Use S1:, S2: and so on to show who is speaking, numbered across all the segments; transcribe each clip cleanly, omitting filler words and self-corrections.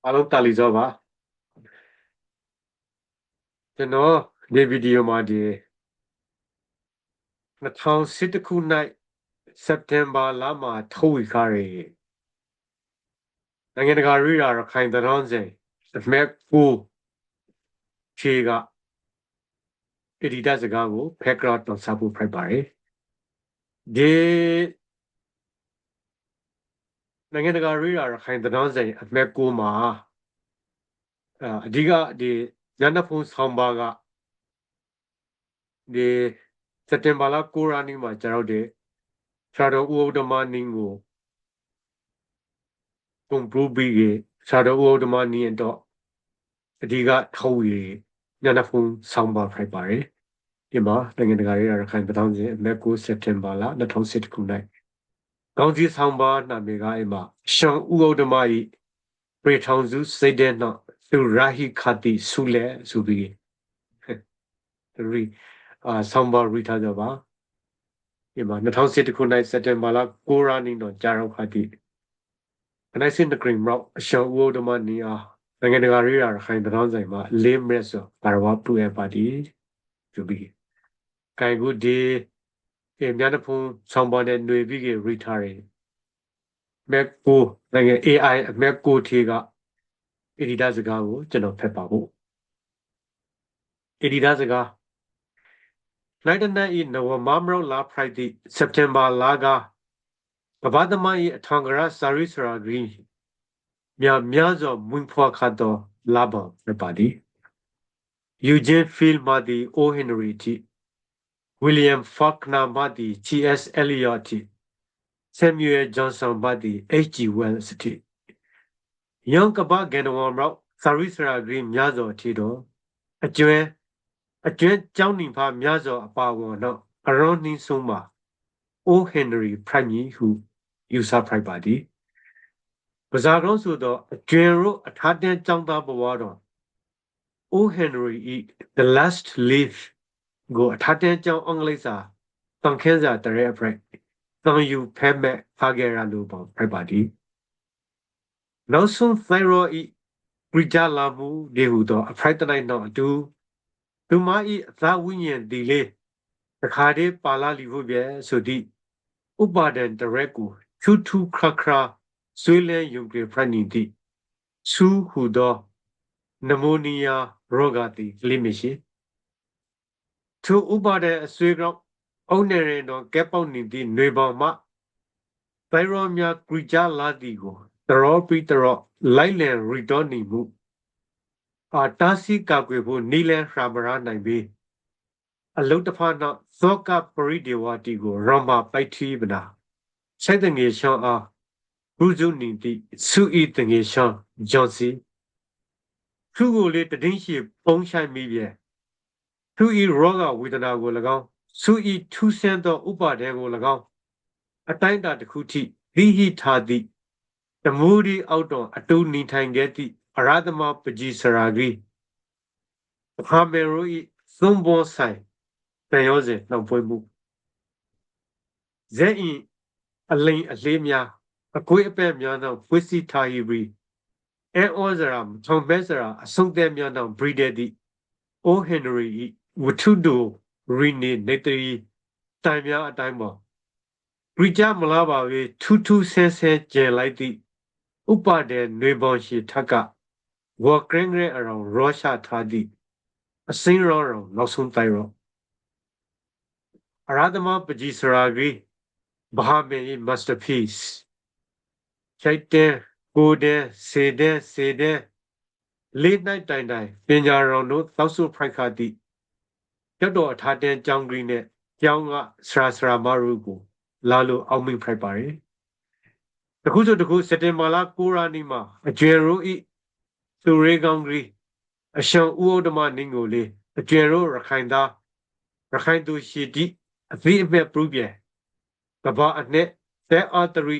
S1: အားလုံးတာလီစောပါကျွန်တော်ဒီဗီဒီယိုမှာဒီ2011ခုနှစ်စက်တင်ဘာလမှာထုတ်ဝေခဲ့တဲ့နိုင်ငံတကာရေးရာရခိုင်သတင်းစင်အမက်ကိုခြေက editor စကားကို background တော့စဖို့ဖိုက်ပါတယ်ဒီနိုင်ငံတကာရေးရာရခိုင်သတင်းစင်အမက်ကိုမှာအဓိကဒီညနဖုန်းဆောင်ပါကဒီစက်တင်ဘာလ9ရက်နေ့မှာကျွန်တော်တို့ဆရာတော်ဦးဥဒ္ဓမနင်းကိုပုံပူပြီးဆရာတော်ဦးဥဒ္ဓမနင်းတော့အဓိကထုတ်ဝေညနဖုန်းဆောင်ပါဖိုက်ပါတယ်ဒီမှာနိုင်ငံတကာရေးရာရခိုင်သတင်းစင်အမက်ကိုစက်တင်ဘာလ2011ခုနှစ်ကောင်းကြီးဆောင်ပါနာမည်ကအိမ်မှာရှောင်းဦးဥဒ္ဓမ၏ပြေထောင်စုစိတ်တဲ့နောက်သူရာဟိခတိဆုလဲဆိုပြီးဆောင်ပါရိထားကြပါဒီမှာ2011ခုနှစ်စက်တင်ဘာလ9ရက်နေ့တော့ကြာတော့ခတိခနိုင်စင်တကရင်မောက်အရှောင်းဦးဥဒ္ဓမနီအားနိုင်ငံတကာရေးရာရခိုင်သတင်းဆိုင်မှာ4မိနစ်ဆိုဘာဝပူအပါတီဆိုပြီးကိုင်ကူဒီမြတ်ဖုံဆောင်ပါတဲ့ຫນွေပြီးကရိထားတယ်မက်ကိုနိုင်ငံ AI အမက်ကိုထေက editor စကားကိုကျွန်တော်ဖတ်ပါဖို့ editor စကားနိုင်တဲ့ဤနဝမမရောလာဖရိုက်တီစက်တင်ဘာလာကကဘာသမိုင်းအထောင်ကရစာရိစရာဂရီများစွာမွင်ဖွာခတ်တော်လာဘပါတီယူဂျင်ဖီလ်မာဒီအိုဟင်နရီတီဝီလျံဖော့ကနာမာဒီ T.S. Eliot တီဆမ်မြူအယ်ဂျွန်ဆန်ဘာဒီ H.G. Wells တီယောင်ကဘာဂန်ဒဝမ်ရောစာရိစရာဂရီများစွာထီတော်အကျွဲကြောင်းနေဖာများစွာအပါဝင်တော့အရွန်နှင်းဆုံးမှာအိုဟင်နရီဖရိုက်မီဟုယူဆဖရိုက်ပါသည်ပဇာကောင်းဆိုတော့အကျွဲတို့အထာတန်းကြောင်းသားဘဝတော်အိုဟင်နရီ The Last Leaf ကိုအထာတန်းကြောင်းအင်္ဂလိပ်စာတန်ခင်းစာတရဲအဖရိုက်တန်ယူဖဲမဲ့ဖာဂေရာလိုပေါ့ဖရိုက်ပါသည်နောက်ဆုံးသိုင်ရောဤဂရိကြလာမှုဒီဟုသောအဖရိုက်တနိုင်တော့အတူသူမဤအသာဝိညာဉ်ဒီလေးတခါတည်းပါလာလီဖို့ပြဲဆိုသည့်ဥပါဒံတရက်ကိုချူထူခရခရာဆွေးလဲယုံကြည်ဖရနီတိဆူဟုသောနမိုနီယာရောဂါတိလိမရှိသူဥပါဒံအဆွေကြောင့်အုံနေရင်တော့ကဲပေါက်နေသည့်ຫນွေပေါင်မှဘိုင်ရောမြဂရိကြလာသည်ကိုတရောပိတရောလိုက်လံရီတော်နေမှုတာစီကာကွယ်ဖို့နီလန်ရှာမရနိုင်ပြီးအလုတ်တဖာနောက်သောကပရိဒေဝတီကိုရမ္မာပိုက်ထီပနာစိတ်တငယ်ရှောင်းအားဘုဇုန်နီတိစုဤတငယ်ရှောင်းဂျွန်စီသူကိုလေတည်င်းရှိပုံဆိုင်မိပြဲသူဤရောဂဝေဒနာကို၎င်းစုဤထူးဆန်းသောဥပါဒေကို၎င်းအတိုင်းအတာတစ်ခုထိလိဟိထားသည့်တမူဒီအောက်တော်အတူနေထိုင်ခဲ့သည့်အရသမပကြီးစရာကြီးဟာမေရိုဤသုံးဘောဆိုင်တန်ရောစဉ်နောက်ပွဲမှုဇဲ့ဤအလိန်အလေးများအကွေးအပဲ့များသောဝိစီထာဟီဘီအဲဩဇရာထုံဘဲစရာအဆုံးသက်များသောဘရီဒက်သည်အိုဟင်နရီဤဝထုဒိုရီနေနေတရီတိုင်များအတိုင်းပေါ်ဂရိကြမလားပါပဲထူးထူးဆန်းဆန်းကျင်လိုက်သည့်ဥပါဒေຫນွေပေါရှိထက်ကဝါကရင်ရဲအရောင်ရောရှာထားသည့်အစင်းရောနောက်ဆုံးတိုင်ရောအရသမပကြီးစရာကြီးဘာမေ masterpiece ချိုက်တဲ့ကိုတဲ့စေတဲ့လေးနိုင်တိုင်ပညာတော်တို့သောက်ဆုဖရိုက်ခါသည့်ကျောက်တော်အထာတန်းကျောင်းကြီးနဲ့ကျောင်းကဆရာမတို့ကိုလာလို့အောက်မိဖရိုက်ပါတယ်တခုဆိုတခုစက်တင်ဘာလ9ရက်နေ့မှာအကျွယ်ရိုးဤသူရေကောင်းကြီးအရှောင်းဦးဥဒ္ဓမနင်းကိုလေအကျွယ်ရိုးရခိုင်သူရှိတိအသိအမဲ့ပရုပြဲကဘာအနဲ့သဲအာတရီ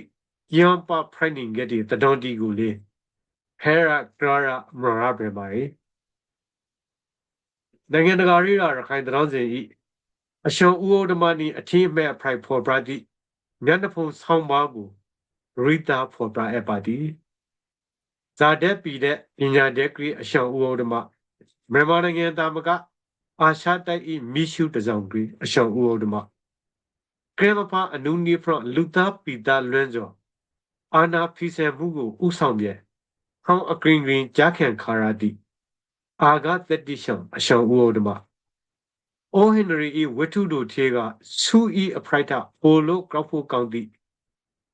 S1: ယံပါဖရိုင်နင်းကတဲ့တတော်တီကိုလေဟဲရာကရာမရာပဲပါရီနိုင်ငံတကာရေးရာရခိုင်သတင်းစင်ဤအရှောင်းဦးဥဒ္ဓမနင်းအထင်းမဲ့ဖရိုက်ဖော်ပရာတိမျက်နှာဖုံးဆောင်းပါကိုရိတာဖော်ပရာအပါတီ ဇာတဲ့ပြည်တဲ့ပညာတဲ့ကရီအရှောင်းဦးအောင်ဓမ္မမြန်မာနိုင်ငံသားမကအာရှတိုက်ဤမိရှုတစောင်းကရီအရှောင်းဦးအောင်ဓမ္မကရမဖာအနုနီဖရလူသားပီတာလွန်းကျော်အာနာဖီဆယ်မှုကိုဥဆောင်ပြဲဟောင်းအကရင်ကရင်ကြားခံခါရတိအာဂသက်တိရှောင်းအရှောင်းဦးအောင်ဓမ္မအိုဟင်နရီဤဝတ္ထုတို့ထေကဆူဤအဖရိုက်တာပိုလို့ကောက်ဖို့ကောင်းသည့်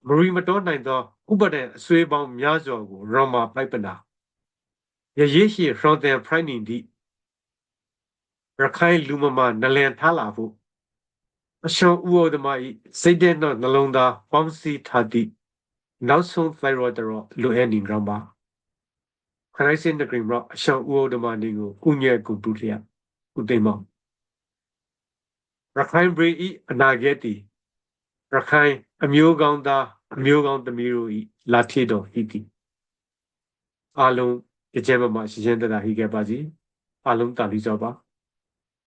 S1: မရီမတော်နိုင်သောဥပဒေအဆွေးပေါင်းများစွာကိုရောမာပိုက်ပနာရရေးရှိဖရွန်တန်ဖရိုင်နင်ဒီရခိုင်လူမမနလန်ထားလာဖို့အရှောင်းဥဩဒမဤစိတ်တဲ့နှလုံးသားပေါင်းစည်းထားသည့်နောက်ဆုံးဖိုင်ရော်တရောလိုအပ်နေကြပါခရိုင်စင်တကရင်ဘအရှောင်းဥဩဒမနေကိုကုညဲကုတူလျက်ကုသိမ်းမောင်ရခိုင်ဘရီဤအနာဂတ်တီရခိုင်အမျိုးကောင်းသားအမျိုးကောင်းသမီးတို့ဤလာထေတော်ဟိတိအားလုံးကြဲကြဲမမရှိချင်းတတာဟိခဲ့ပါစီအားလုံးတာလီစောပါ